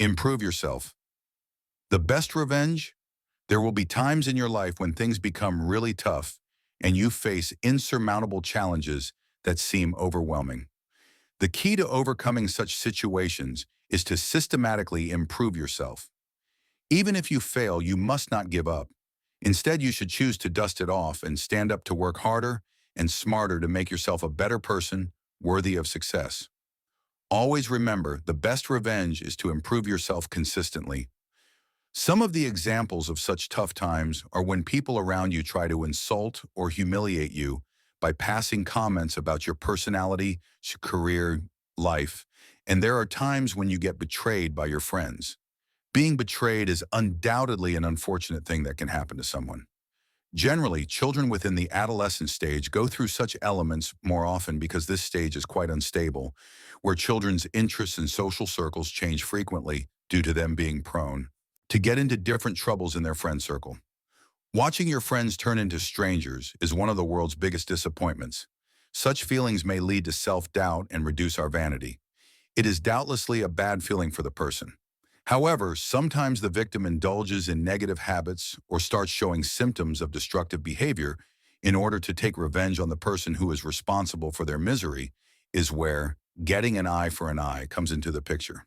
Improve yourself. The best revenge? There will be times in your life when things become really tough and you face insurmountable challenges that seem overwhelming. The key to overcoming such situations is to systematically improve yourself. Even if you fail, you must not give up. Instead, you should choose to dust it off and stand up to work harder and smarter to make yourself a better person worthy of success. Always remember, the best revenge is to improve yourself consistently. Some of the examples of such tough times are when people around you try to insult or humiliate you by passing comments about your personality, your career, life, and there are times when you get betrayed by your friends. Being betrayed is undoubtedly an unfortunate thing that can happen to someone. Generally, children within the adolescent stage go through such elements more often because this stage is quite unstable, where children's interests and social circles change frequently due to them being prone to get into different troubles in their friend circle. Watching your friends turn into strangers is one of the world's biggest disappointments. Such feelings may lead to self-doubt and reduce our vanity. It is doubtlessly a bad feeling for the person. However, sometimes the victim indulges in negative habits or starts showing symptoms of destructive behavior in order to take revenge on the person who is responsible for their misery, is where getting an eye for an eye comes into the picture.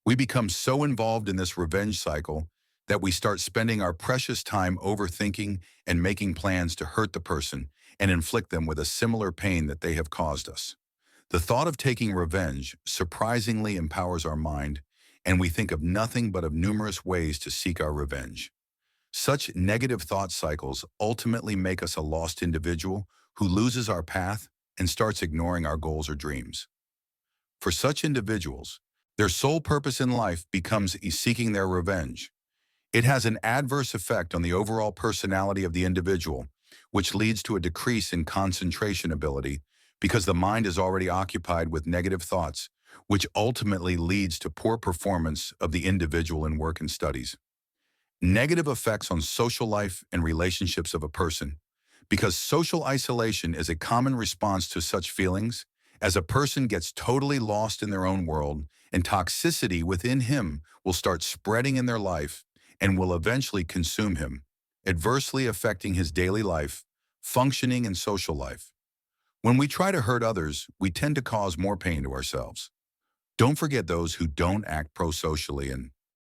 We become so involved in this revenge cycle that we start spending our precious time overthinking and making plans to hurt the person and inflict them with a similar pain that they have caused us. The thought of taking revenge surprisingly empowers our mind, and we think of nothing but of numerous ways to seek our revenge. Such negative thought cycles ultimately make us a lost individual who loses our path and starts ignoring our goals or dreams. For such individuals, their sole purpose in life becomes seeking their revenge. It has an adverse effect on the overall personality of the individual, which leads to a decrease in concentration ability because the mind is already occupied with negative thoughts, which ultimately leads to poor performance of the individual in work and studies. Negative effects on social life and relationships of a person. Because social isolation is a common response to such feelings, as a person gets totally lost in their own world, and toxicity within him will start spreading in their life and will eventually consume him, adversely affecting his daily life, functioning, and social life. When we try to hurt others, we tend to cause more pain to ourselves. Don't forget those who don't act pro-socially and